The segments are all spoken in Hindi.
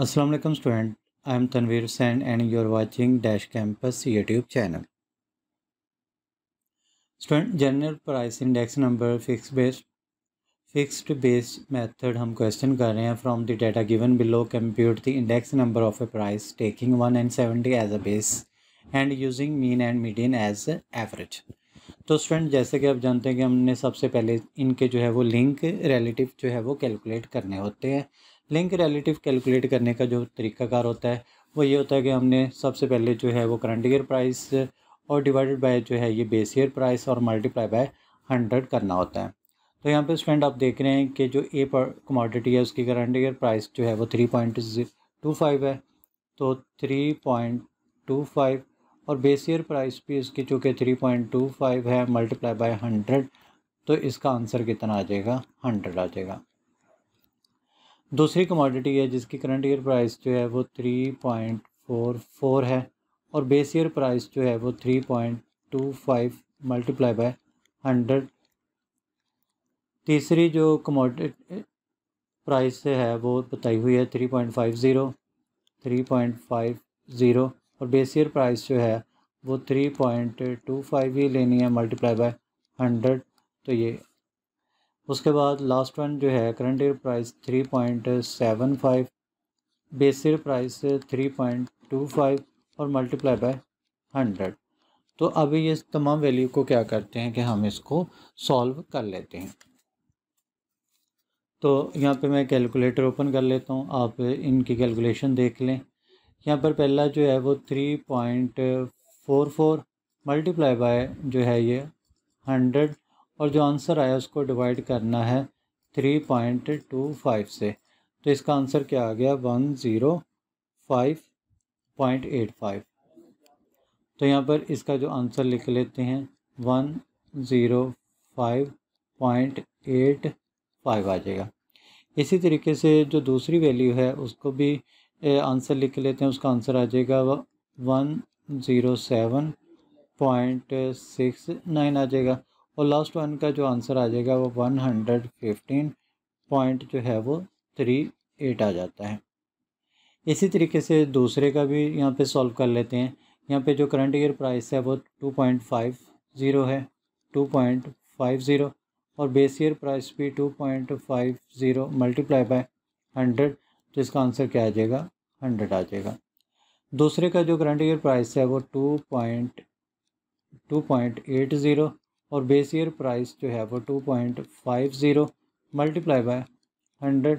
Assalamu alaikum student. I am Tanveer Sen and you are watching Dash Campus YouTube channel. Student general price index number fixed base method हम क्वेश्चन कर रहे हैं from the data given below compute the index number of a price taking 1 and 70 as a base and using mean and median as average. तो स्टूडेंट जैसे कि आप जानते हैं कि हमने सबसे पहले इनके जो है वो लिंक रिलेटिव जो है वो कैलकुलेट करने होते हैं। लिंक रिलेटिव कैलकुलेट करने का जो तरीकाकार होता है वो ये होता है कि हमने सबसे पहले जो है वो करंट ईयर प्राइस और डिवाइडेड बाय जो है ये बेस ईयर प्राइस और मल्टीप्लाई बाय 100 करना होता है। तो यहाँ पे स्टूडेंट आप देख रहे हैं कि जो ए पर कमोडिटी है उसकी करंट ईयर प्राइस जो है वो 3.25 है, तो 3.25 और बेस ईयर प्राइस भी इसकी चूँकि 3.25 है मल्टीप्लाई बाय 100, तो इसका आंसर कितना आ जाएगा 100 आ जाएगा। दूसरी कमोडिटी है जिसकी करंट ईयर प्राइस जो है वो 3.44 है और बेस ईयर प्राइस जो है वो 3.25 मल्टीप्लाई बाय 100। तीसरी जो कमोडिटी प्राइस है वो बताई हुई है 3.50 और बेस ईयर प्राइस जो है वो 3.25 ही लेनी है मल्टीप्लाई बाय 100। तो ये उसके बाद लास्ट वन जो है current year price 3.75, base year price 3.25 और मल्टीप्लाई बाय 100। तो अभी ये तमाम वैल्यू को क्या करते हैं कि हम इसको सॉल्व कर लेते हैं। तो यहाँ पे मैं कैलकुलेटर ओपन कर लेता हूँ, आप इनकी कैलकुलेशन देख लें। यहाँ पर पहला जो है वो 3.44 मल्टीप्लाई बाय जो है ये 100 और जो आंसर आया उसको डिवाइड करना है 3.25 से, तो इसका आंसर क्या आ गया 105.85। तो यहाँ पर इसका जो आंसर लिख लेते हैं 105.85 आ जाएगा। इसी तरीके से जो दूसरी वैल्यू है उसको भी आंसर लिख लेते हैं, उसका आंसर आ जाएगा 107.69 आ जाएगा और लास्ट वन का जो आंसर आ जाएगा वो 115 पॉइंट जो है वो 38 आ जाता है। इसी तरीके से दूसरे का भी यहाँ पे सॉल्व कर लेते हैं। यहाँ पे जो करंट ईयर प्राइस है वो 2.50 है, 2.50 और बेस ईयर प्राइस भी 2.50 मल्टीप्लाई बाय 100, तो इसका आंसर क्या आ जाएगा 100 आ जाएगा। दूसरे का जो करंट ईयर प्राइस है वो 2.80 और बेस ईयर प्राइस जो है वो 2.50 मल्टीप्लाई बाय 100,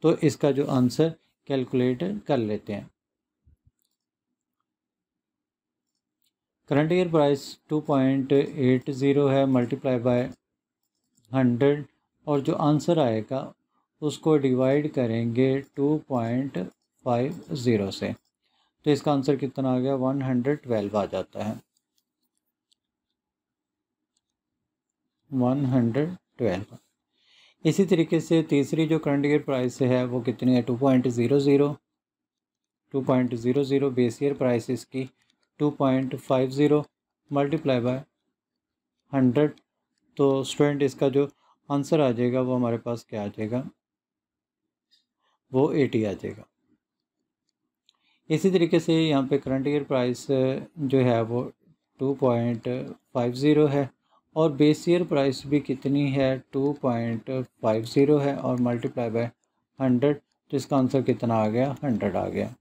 तो इसका जो आंसर कैलकुलेट कर लेते हैं। करंट ईयर प्राइस 2.80 है मल्टीप्लाई बाय 100 और जो आंसर आएगा उसको डिवाइड करेंगे 2.50 से, तो इसका आंसर कितना आ गया 112 आ जाता है, 112। इसी तरीके से तीसरी जो करंट ईयर प्राइस है वो कितनी है 2.00 बेस ईयर प्राइस इसकी 2.50 मल्टीप्लाई बाय 100, तो स्टूडेंट इसका जो आंसर आ जाएगा वो हमारे पास क्या आ जाएगा वो 80 आ जाएगा। इसी तरीके से यहाँ पे करंट ईयर प्राइस जो है वो 2.50 है और बेस ईयर प्राइस भी कितनी है 2.50 है और मल्टीप्लाई बाय 100, तो इसका आंसर कितना आ गया 100 आ गया।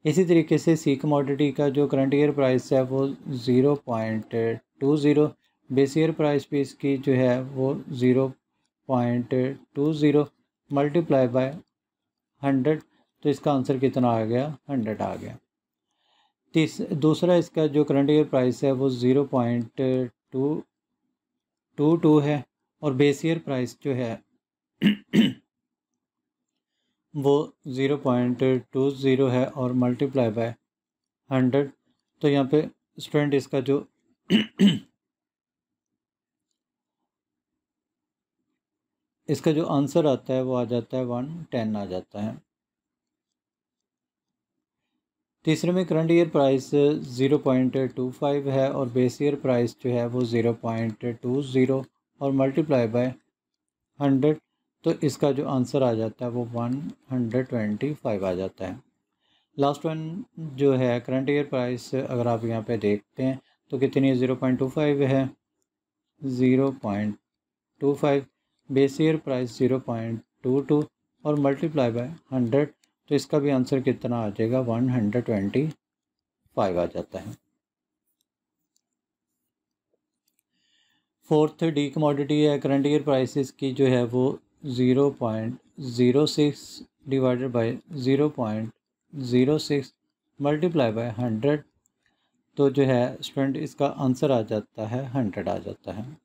इसी तरीके से सी कमोडिटी का जो करंट ईयर प्राइस है वो 0.20, बेस ईयर प्राइस भी इसकी जो है वो 0.20 मल्टीप्लाई बाय 100, तो इसका आंसर कितना आ गया 100 आ गया। दूसरा इसका जो करंट ईयर प्राइस है वो 0.22 है और बेस ईयर प्राइस जो है वो 0.20 है और मल्टीप्लाई बाय 100, तो यहाँ पे स्टूडेंट इसका जो इसका जो आंसर आता है वो आ जाता है 110 आ जाता है। तीसरे में करंट ईयर प्राइस 0.25 है और बेस ईयर प्राइस जो है वो 0.20 और मल्टीप्लाई बाय 100, तो इसका जो आंसर आ जाता है वो 125 आ जाता है। लास्ट वन जो है करंट ईयर प्राइस, अगर आप यहाँ पे देखते हैं तो कितनी है, 0.25 है, 0.25। बेस ईयर प्राइस 0.22 और मल्टीप्लाई बाय 100, तो इसका भी आंसर कितना आ जाएगा, 125 आ जाता है। फोर्थ डी कमोडिटी है, करंट ईयर प्राइसेस की जो है वो 0.06 डिवाइडेड बाय 0.06 मल्टीप्लाई बाय 100, तो जो है स्टूडेंट इसका आंसर आ जाता है 100 आ जाता है।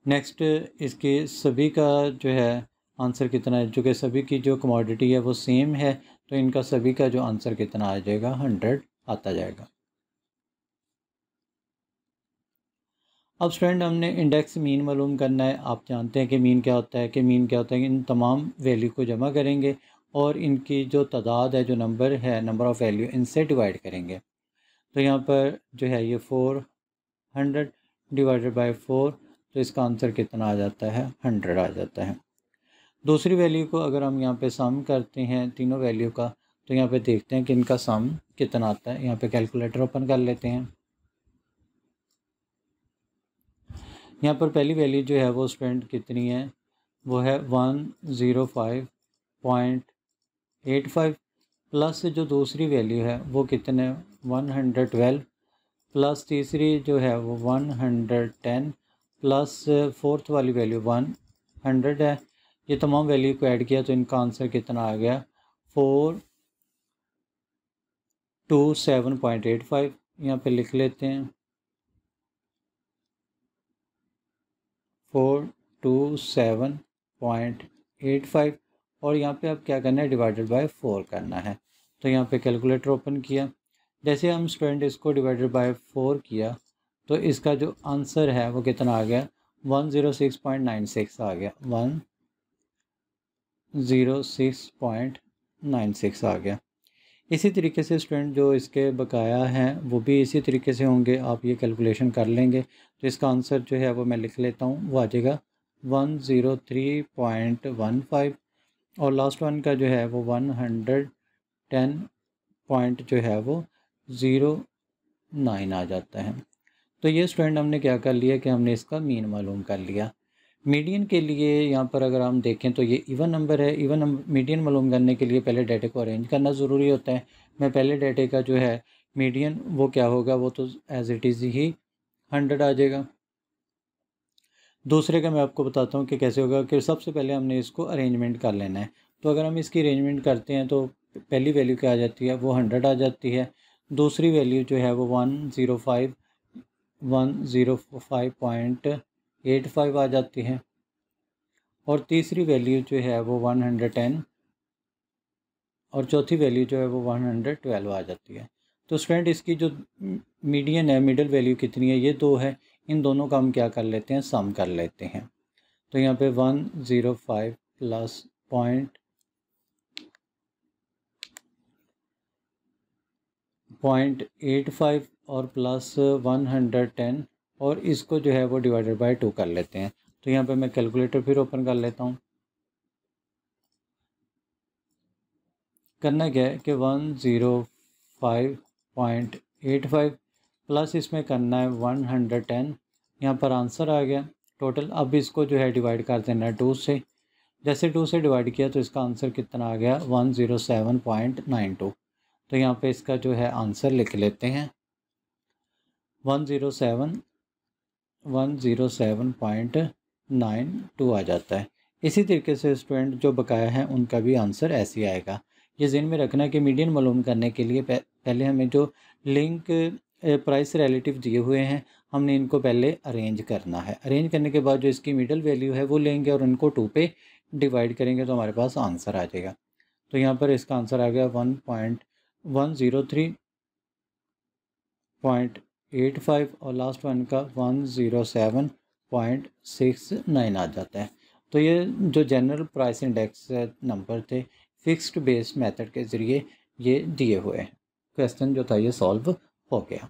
नेक्स्ट इसके सभी का जो है आंसर कितना है, जो कि सभी की जो कमोडिटी है वो सेम है, तो इनका सभी का जो आंसर कितना आ जाएगा, 100 आता जाएगा। अब स्टूडेंट हमने इंडेक्स मीन मालूम करना है। आप जानते हैं कि मीन क्या होता है, कि मीन क्या होता है कि इन तमाम वैल्यू को जमा करेंगे और इनकी जो तादाद है, जो नंबर है, नंबर ऑफ़ वैल्यू, इनसे डिवाइड करेंगे। तो यहाँ पर जो है ये 400 डिवाइडेड बाय 4, तो इसका आंसर कितना आ जाता है, 100 आ जाता है। दूसरी वैल्यू को अगर हम यहाँ पे सम करते हैं तीनों वैल्यू का, तो यहाँ पे देखते हैं कि इनका सम कितना आता है। यहाँ पे कैलकुलेटर ओपन कर लेते हैं। यहाँ पर पहली वैल्यू जो है वो स्टूडेंट कितनी है, वो है 105.85 प्लस जो दूसरी वैल्यू है वो कितने 112 प्लस तीसरी जो है वो 110 प्लस फोर्थ वाली वैल्यू 100 है। ये तमाम वैल्यू को ऐड किया तो इनका आंसर कितना आ गया, 427.85। यहाँ पे लिख लेते हैं 427.85 और यहाँ पे अब क्या करना है, डिवाइडेड बाय 4 करना है। तो यहाँ पे कैलकुलेटर ओपन किया, जैसे हम स्टूडेंट इसको डिवाइडेड बाय 4 किया तो इसका जो आंसर है वो कितना आ गया, 106.96 आ गया, 106.96 आ गया। इसी तरीके से स्टूडेंट जो इसके बकाया हैं वो भी इसी तरीके से होंगे, आप ये कैलकुलेशन कर लेंगे। तो इसका आंसर जो है वो मैं लिख लेता हूँ, वो आ जाएगा 103.15 और लास्ट वन का जो है वो 110 पॉइंट जो है वो 09 आ जाता है। तो ये स्टूडेंट हमने क्या कर लिया कि हमने इसका मीन मालूम कर लिया। मीडियन के लिए यहाँ पर अगर हम देखें तो ये इवन नंबर है। इवन मीडियन मालूम करने के लिए पहले डाटे को अरेंज करना ज़रूरी होता है। मैं पहले डाटे का जो है मीडियन वो क्या होगा, वो तो एज इट इज़ ही 100 आ जाएगा। दूसरे का मैं आपको बताता हूँ कि कैसे होगा, कि सबसे पहले हमने इसको अरेंजमेंट कर लेना है। तो अगर हम इसकी अरेंजमेंट करते हैं तो पहली वैल्यू क्या आ जाती है, वो 100 आ जाती है। दूसरी वैल्यू जो है वो 105.85 आ जाती है और तीसरी वैल्यू जो है वो 110 और चौथी वैल्यू जो है वो 112 आ जाती है। तो स्टूडेंट इसकी जो मीडियन है, मिडल वैल्यू कितनी है, ये 2 है। इन दोनों का हम क्या कर लेते हैं, सम कर लेते हैं। तो यहाँ पे 105 प्लस 0.85 और प्लस 110 और इसको जो है वो डिवाइडेड बाय 2 कर लेते हैं। तो यहाँ पे मैं कैलकुलेटर फिर ओपन कर लेता हूँ। करना क्या है कि 105.85 प्लस इसमें करना है 110, यहाँ पर आंसर आ गया टोटल। अब इसको जो है डिवाइड कर देना है 2 से। जैसे 2 से डिवाइड किया तो इसका आंसर कितना आ गया, 107.92। तो यहाँ पे इसका जो है आंसर लिख लेते हैं, 107.92 आ जाता है। इसी तरीके से स्टूडेंट जो बकाया हैं उनका भी आंसर ऐसे ही आएगा। ये ज़हन में रखना है कि मीडियन मालूम करने के लिए पहले हमें जो लिंक प्राइस रिलेटिव दिए हुए हैं, हमने इनको पहले अरेंज करना है। अरेंज करने के बाद जो इसकी मिडल वैल्यू है वो लेंगे और उनको 2 पे डिवाइड करेंगे तो हमारे पास आंसर आ जाएगा। तो यहाँ पर इसका आंसर आ गया 103.85 और लास्ट वन का 107.69 आ जाता है। तो ये जो जनरल प्राइस इंडेक्स नंबर थे फिक्स्ड बेस मेथड के ज़रिए ये दिए हुए हैं। क्वेश्चन जो था ये सॉल्व हो गया।